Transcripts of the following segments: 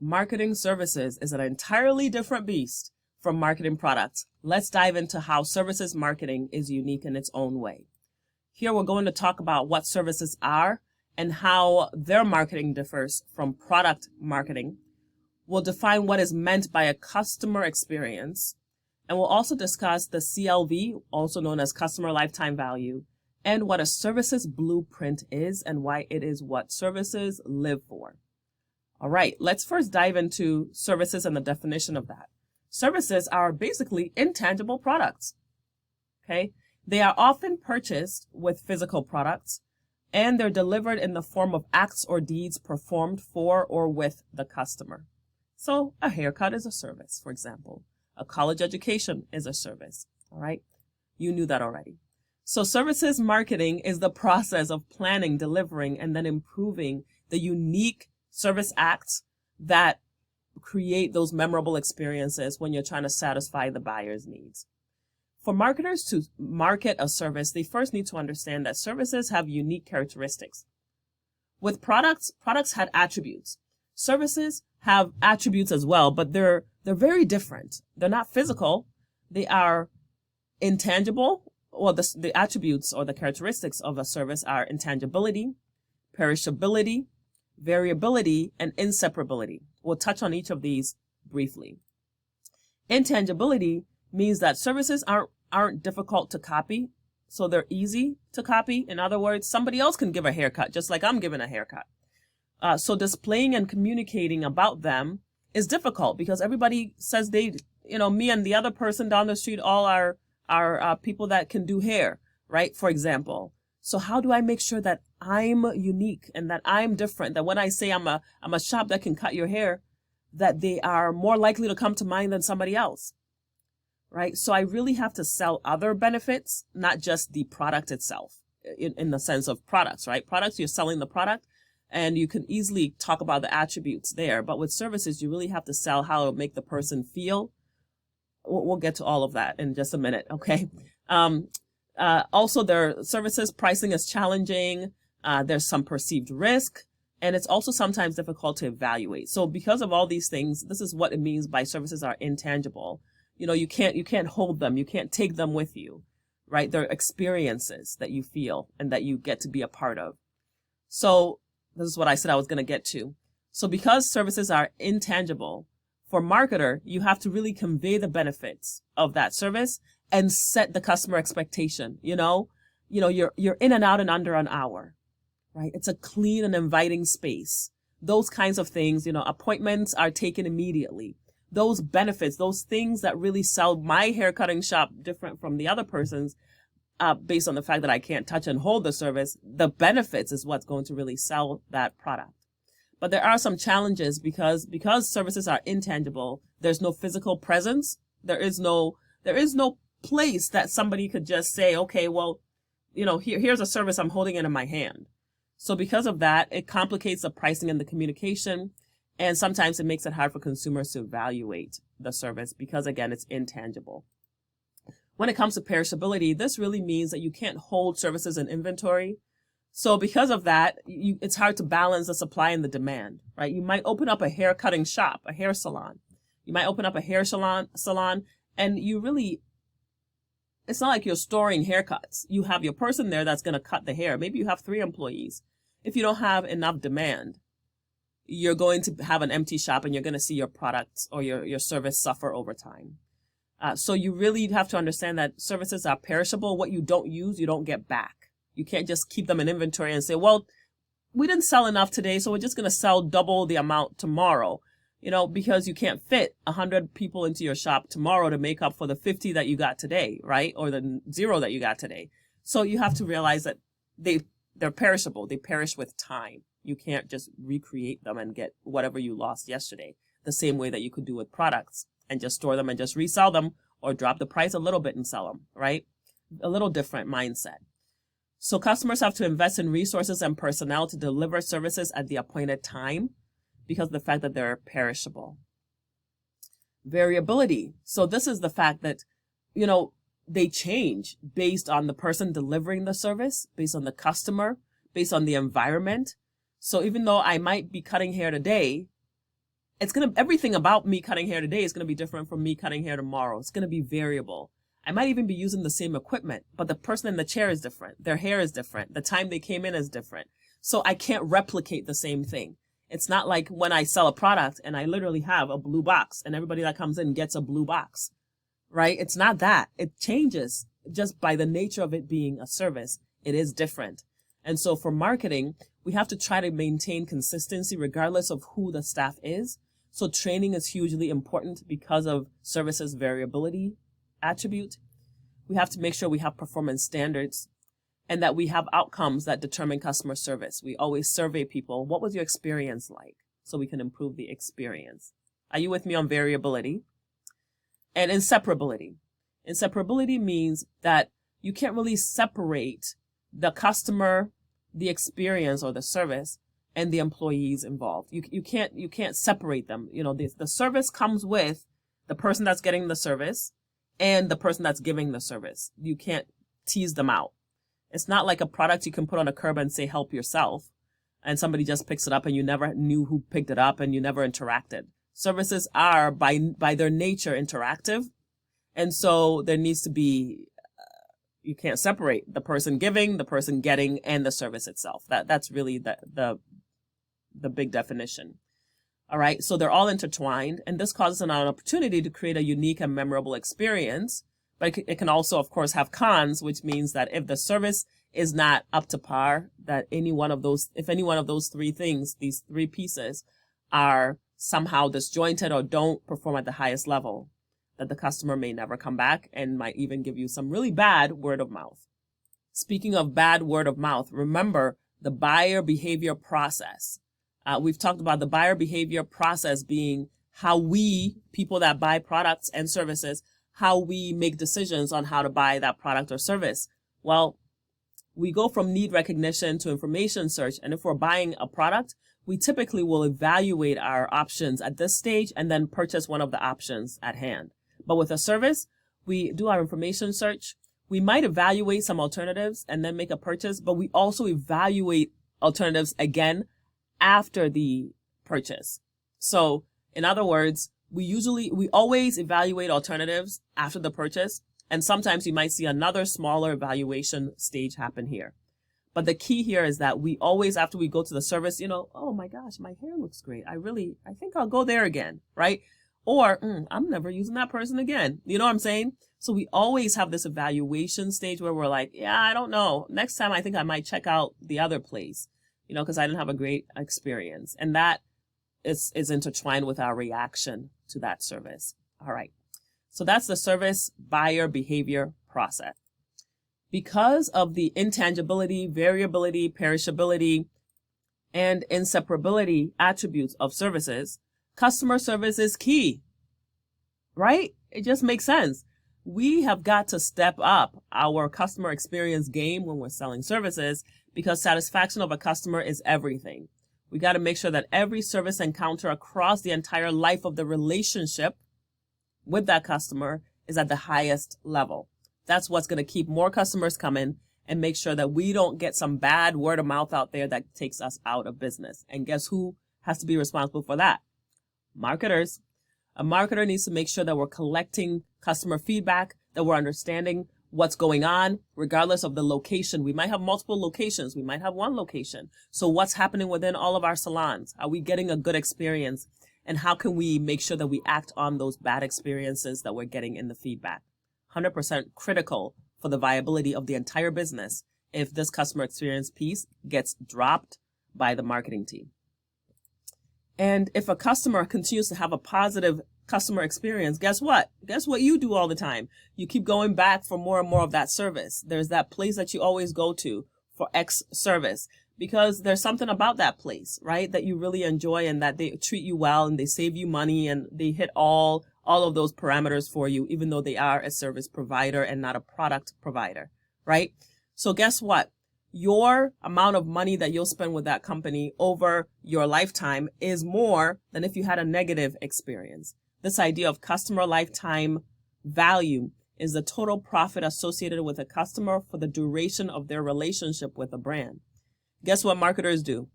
Marketing services is an entirely different beast from marketing products. Let's dive into how services marketing is unique in its own way. Here we're going to talk about what services are and how their marketing differs from product marketing. We'll define what is meant by a customer experience, and we'll also discuss the CLV, also known as customer lifetime value, and what a services blueprint is and why it is what services live for. All right, let's first dive into services and the definition of that. Services are basically intangible products, okay? They are often purchased with physical products, and they're delivered in the form of acts or deeds performed for or with the customer. So a haircut is a service, for example. A college education is a service, all right? You knew that already. So services marketing is the process of planning, delivering, and then improving the unique service acts that create those memorable experiences when you're trying to satisfy the buyer's needs. For marketers to market a service, they first need to understand that services have unique characteristics. With products had attributes. Services have attributes as well, but they're very different. They're not physical. They are intangible. Well, the attributes or the characteristics of a service are intangibility, perishability, variability, and inseparability. We'll touch on each of these briefly. Intangibility means that services aren't difficult to copy, so they're easy to copy. In other words, somebody else can give a haircut just like I'm giving a haircut. So displaying and communicating about them is difficult because everybody says me and the other person down the street all are people that can do hair, right? For example. So how do I make sure that I'm unique and that I'm different, that when I say I'm a shop that can cut your hair, that they are more likely to come to mind than somebody else, right? So I really have to sell other benefits, not just the product itself in the sense of products, right? Products, you're selling the product and you can easily talk about the attributes there. But with services, you really have to sell how to make the person feel. We'll get to all of that in just a minute, okay? Also, their services pricing is challenging. There's some perceived risk, and it's also sometimes difficult to evaluate. So because of all these things, this is what it means by services are intangible. You can't hold them. You can't take them with you, right? They're experiences that you feel and that you get to be a part of. So this is what I said I was going to get to. So because services are intangible, for marketer, you have to really convey the benefits of that service and set the customer expectation. You're in and out in under an hour, right? It's a clean and inviting space. Those kinds of things, appointments are taken immediately. Those benefits, those things that really sell my haircutting shop different from the other person's, based on the fact that I can't touch and hold the service, the benefits is what's going to really sell that product. But there are some challenges because services are intangible. There's no physical presence. There is no place that somebody could just say, okay, well, here's a service, I'm holding it in my hand. So because of that, it complicates the pricing and the communication. And sometimes it makes it hard for consumers to evaluate the service because, again, it's intangible. When it comes to perishability, this really means that you can't hold services in inventory. So because of that, it's hard to balance the supply and the demand, right? You might open up a hair cutting shop, a hair salon. You might open up a hair salon, and it's not like you're storing haircuts. You have your person there that's going to cut the hair. Maybe you have 3 employees. If you don't have enough demand, you're going to have an empty shop and you're going to see your products or your service suffer over time. So you really have to understand that services are perishable. What you don't use, you don't get back. You can't just keep them in inventory and say, well, we didn't sell enough today, so we're just going to sell double the amount tomorrow, because you can't fit 100 people into your shop tomorrow to make up for the 50 that you got today, right? Or the 0 that you got today. So you have to realize that they're perishable. They perish with time. You can't just recreate them and get whatever you lost yesterday, the same way that you could do with products and just store them and just resell them or drop the price a little bit and sell them, right? A little different mindset. So customers have to invest in resources and personnel to deliver services at the appointed time because of the fact that they're perishable. Variability. So this is the fact that, they change based on the person delivering the service, based on the customer, based on the environment. So even though I might be cutting hair today, everything about me cutting hair today is going to be different from me cutting hair tomorrow. It's going to be variable. I might even be using the same equipment, but the person in the chair is different. Their hair is different. The time they came in is different. So I can't replicate the same thing. It's not like when I sell a product and I literally have a blue box and everybody that comes in gets a blue box, right? It's not that. It changes just by the nature of it being a service. It is different. And so for marketing, we have to try to maintain consistency regardless of who the staff is. So training is hugely important because of services variability attribute. We have to make sure we have performance standards and that we have outcomes that determine customer service. We always survey people. What was your experience like? So we can improve the experience. Are you with me on variability? And inseparability. Inseparability means that you can't really separate the customer, the experience or the service, and the employees involved. You can't separate them. You know, the service comes with the person that's getting the service and the person that's giving the service. You can't tease them out. It's not like a product you can put on a curb and say, help yourself, and somebody just picks it up and you never knew who picked it up and you never interacted. Services are by their nature interactive. And so there needs to be, you can't separate the person giving, the person getting, and the service itself. That's really the big definition. All right, so they're all intertwined, and this causes an opportunity to create a unique and memorable experience. But it can also, of course, have cons, which means that if the service is not up to par, that if any one of those three things, these three pieces, are somehow disjointed or don't perform at the highest level, that the customer may never come back and might even give you some really bad word of mouth. Speaking of bad word of mouth, remember the buyer behavior process. We've talked about the buyer behavior process being how we, people that buy products and services, how we make decisions on how to buy that product or service. Well, we go from need recognition to information search. And if we're buying a product, we typically will evaluate our options at this stage and then purchase one of the options at hand. But with a service, we do our information search. We might evaluate some alternatives and then make a purchase, but we also evaluate alternatives again after the purchase. So in other words, we always evaluate alternatives after the purchase. And sometimes you might see another smaller evaluation stage happen here. But the key here is that we always, after we go to the service, oh my gosh, my hair looks great. I think I'll go there again, right? Or I'm never using that person again. You know what I'm saying? So we always have this evaluation stage where we're like, yeah, I don't know. Next time I think I might check out the other place, because I didn't have a great experience. And that is intertwined with our reaction to that service. All right. So that's the service buyer behavior process. Because of the intangibility, variability, perishability, and inseparability attributes of services, customer service is key, right? It just makes sense. We have got to step up our customer experience game when we're selling services because satisfaction of a customer is everything. We got to make sure that every service encounter across the entire life of the relationship with that customer is at the highest level. That's what's going to keep more customers coming and make sure that we don't get some bad word of mouth out there that takes us out of business. And guess who has to be responsible for that? Marketers. A marketer needs to make sure that we're collecting customer feedback, that we're understanding what's going on, regardless of the location. We might have multiple locations. We might have one location. So what's happening within all of our salons? Are we getting a good experience? And how can we make sure that we act on those bad experiences that we're getting in the feedback? 100% critical for the viability of the entire business if this customer experience piece gets dropped by the marketing team. And if a customer continues to have a positive customer experience, guess what? Guess what you do all the time? You keep going back for more and more of that service. There's that place that you always go to for X service because there's something about that place, right? That you really enjoy and that they treat you well and they save you money and they hit all of those parameters for you, even though they are a service provider and not a product provider, right? So guess what? Your amount of money that you'll spend with that company over your lifetime is more than if you had a negative experience. This idea of customer lifetime value is the total profit associated with a customer for the duration of their relationship with a brand. Guess what marketers do?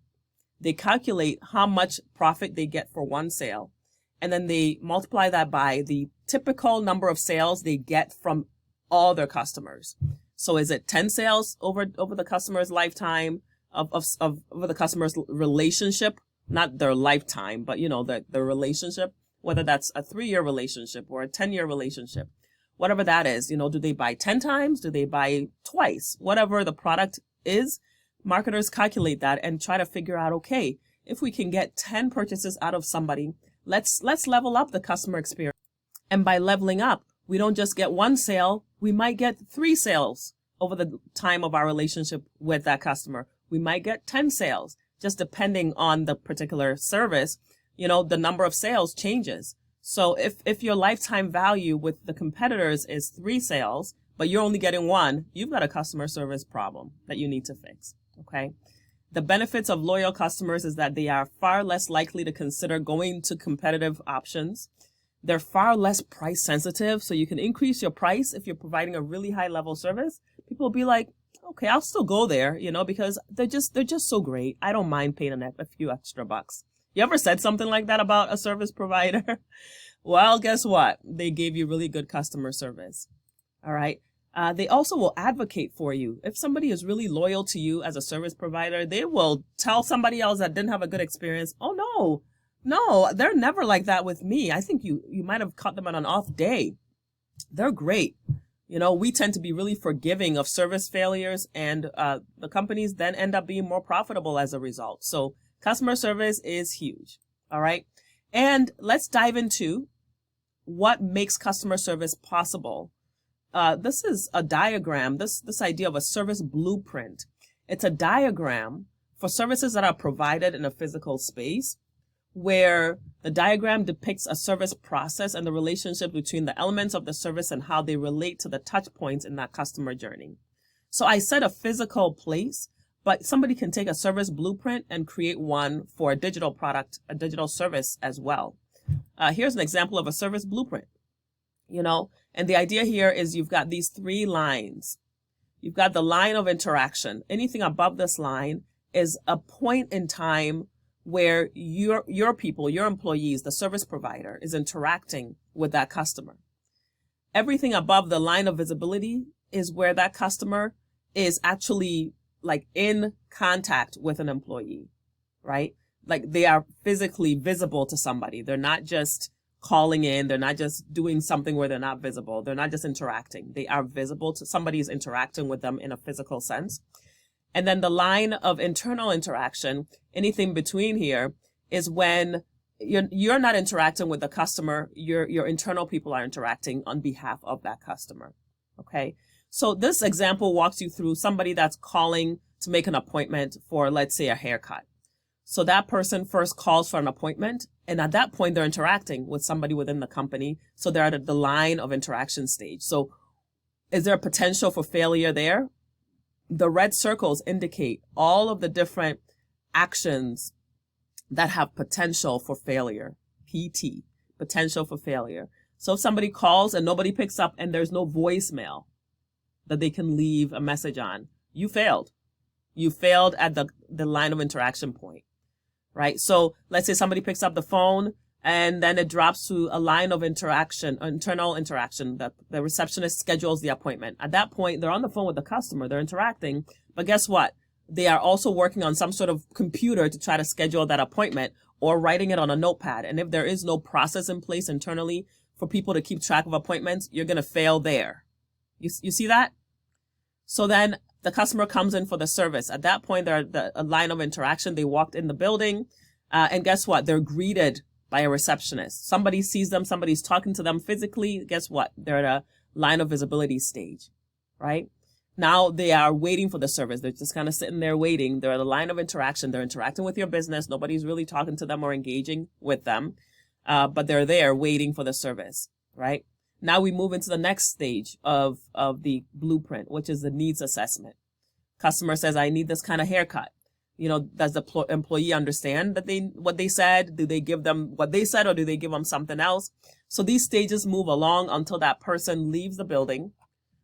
They calculate how much profit they get for one sale. and then they multiply that by the typical number of sales they get from all their customers. So is it 10 sales over the customer's lifetime of over the customer's relationship, not their lifetime, but the relationship, whether that's a 3-year relationship or a 10-year relationship, whatever that is, do they buy 10 times? Do they buy twice? Whatever the product is, marketers calculate that and try to figure out, okay, if we can get 10 purchases out of somebody, let's level up the customer experience. And by leveling up, we don't just get 1 sale, we might get 3 sales over the time of our relationship with that customer. We might get 10 sales, just depending on the particular service. The number of sales changes. So if your lifetime value with the competitors is 3 sales, but you're only getting 1, you've got a customer service problem that you need to fix, okay? The benefits of loyal customers is that they are far less likely to consider going to competitive options. They're far less price sensitive, so you can increase your price if you're providing a really high level service. People will be like, okay, I'll still go there, because they're just so great. I don't mind paying a few extra bucks. You ever said something like that about a service provider? Well, guess what? They gave you really good customer service. All right. They also will advocate for you. If somebody is really loyal to you as a service provider, they will tell somebody else that didn't have a good experience, oh, no, they're never like that with me. I think you might have caught them on an off day. They're great. We tend to be really forgiving of service failures, and the companies then end up being more profitable as a result. So customer service is huge. All right. And let's dive into what makes customer service possible. This is a diagram, this idea of a service blueprint. It's a diagram for services that are provided in a physical space, where the diagram depicts a service process and the relationship between the elements of the service and how they relate to the touch points in that customer journey. So I said a physical place, but somebody can take a service blueprint and create one for a digital product, a digital service as well. Here's an example of a service blueprint, and the idea here is you've got these 3 lines. You've got the line of interaction. Anything above this line is a point in time where your people, your employees, the service provider is interacting with that customer. Everything above the line of visibility is where that customer is actually like in contact with an employee, right? Like they are physically visible to somebody. They're not just calling in. They're not just doing something where they're not visible. They're not just interacting. They are visible to somebody's interacting with them in a physical sense. And then the line of internal interaction, anything between here, is when you're not interacting with the customer. Your internal people are interacting on behalf of that customer. Okay. So this example walks you through somebody that's calling to make an appointment for, let's say, a haircut. So that person first calls for an appointment, and at that point, they're interacting with somebody within the company. So they're at the line of interaction stage. So is there a potential for failure there? The red circles indicate all of the different actions that have potential for failure. PT, potential for failure. So if somebody calls and nobody picks up and there's no voicemail that they can leave a message on, you failed. You failed at the line of interaction point, right? So let's say somebody picks up the phone and then it drops to a line of interaction, internal interaction, that the receptionist schedules the appointment. At that point, they're on the phone with the customer, they're interacting, but guess what? They are also working on some sort of computer to try to schedule that appointment or writing it on a notepad. And if there is no process in place internally for people to keep track of appointments, you're going to fail there. You see that? So then the customer comes in for the service. At that point, they're at a line of interaction. They walked in the building, and guess what? They're greeted by a receptionist. Somebody sees them. Somebody's talking to them physically. Guess what? They're at a line of visibility stage, right? Now they are waiting for the service. They're just kind of sitting there waiting. They're at a line of interaction. They're interacting with your business. Nobody's really talking to them or engaging with them, but they're there waiting for the service, right? Now we move into the next stage of the blueprint, which is the needs assessment. Customer says, I need this kind of haircut. Does the employee understand that what they said? Do they give them what they said, or do they give them something else? So these stages move along until that person leaves the building,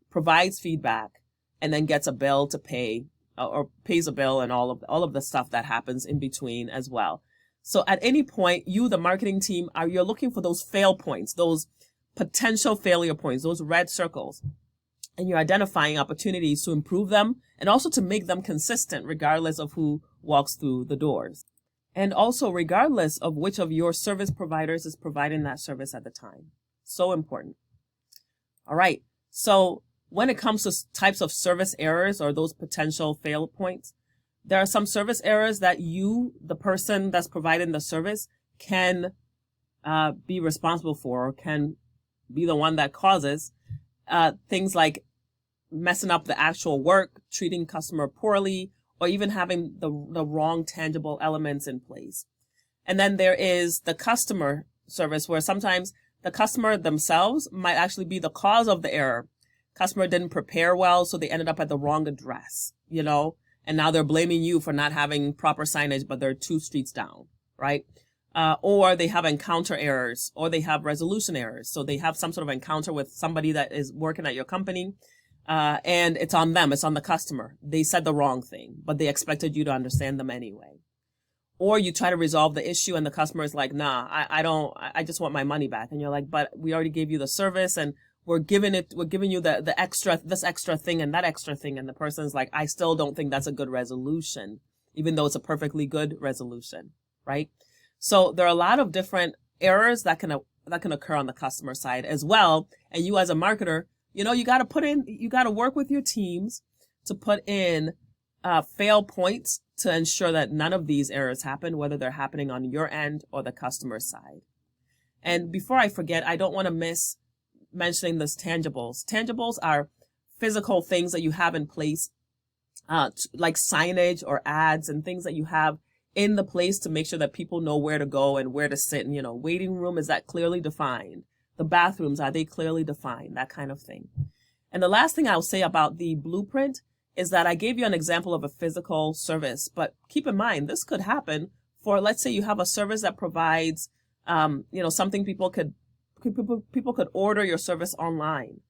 provides feedback, and then gets a bill to pay, or pays a bill, and all of the stuff that happens in between as well. So at any point, you, the marketing team, you're looking for those fail points, those potential failure points, those red circles. And you're identifying opportunities to improve them and also to make them consistent regardless of who walks through the doors. And also regardless of which of your service providers is providing that service at the time. So important. All right. So when it comes to types of service errors or those potential fail points, there are some service errors that you, the person that's providing the service, can be responsible for, or can be the one that causes. Things like messing up the actual work, treating customer poorly, or even having the wrong tangible elements in place. And then there is the customer service, where sometimes the customer themselves might actually be the cause of the error. Customer didn't prepare well, so they ended up at the wrong address, and now they're blaming you for not having proper signage, but they're 2 streets down, right? Or they have encounter errors, or they have resolution errors. So they have some sort of encounter with somebody that is working at your company, and it's on them, it's on the customer. They said the wrong thing, but they expected you to understand them anyway. Or you try to resolve the issue and the customer is like, nah, I just want my money back. And you're like, but we already gave you the service and we're giving you this extra thing and that extra thing. And the person's like, I still don't think that's a good resolution, even though it's a perfectly good resolution, right? So there are a lot of different errors that can occur on the customer side as well. And you as a marketer, you got to work with your teams to put in fail points to ensure that none of these errors happen, whether they're happening on your end or the customer side. And before I forget, I don't want to miss mentioning this tangibles. Tangibles are physical things that you have in place, like signage or ads and things that you have in the place to make sure that people know where to go and where to sit. And, waiting room, is that clearly defined? The bathrooms, are they clearly defined? That kind of thing. And the last thing I'll say about the blueprint is that I gave you an example of a physical service, but keep in mind, this could happen for, let's say you have a service that provides, something people could order your service online,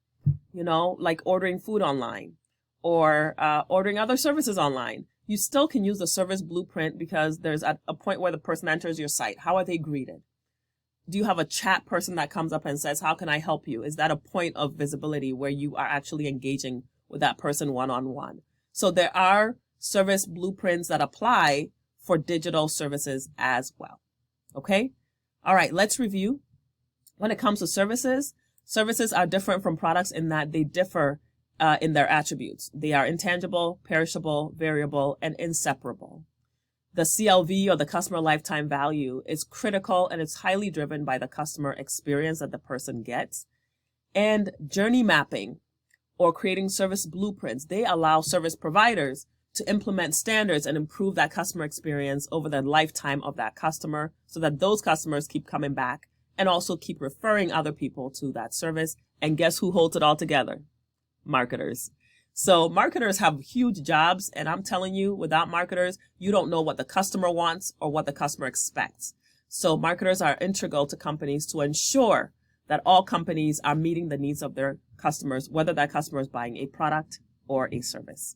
like ordering food online or ordering other services online. You still can use the service blueprint because there's a point where the person enters your site. How are they greeted? Do you have a chat person that comes up and says, how can I help you? Is that a point of visibility where you are actually engaging with that person one-on-one? So there are service blueprints that apply for digital services as well. Okay? All right, let's review. When it comes to services are different from products in that they differ in their attributes. They are intangible, perishable, variable, and inseparable. The CLV, or the customer lifetime value, is critical and it's highly driven by the customer experience that the person gets. And journey mapping, or creating service blueprints, they allow service providers to implement standards and improve that customer experience over the lifetime of that customer so that those customers keep coming back and also keep referring other people to that service. And guess who holds it all together? Marketers. So marketers have huge jobs, and I'm telling you, without marketers, you don't know what the customer wants or what the customer expects. So marketers are integral to companies to ensure that all companies are meeting the needs of their customers, whether that customer is buying a product or a service.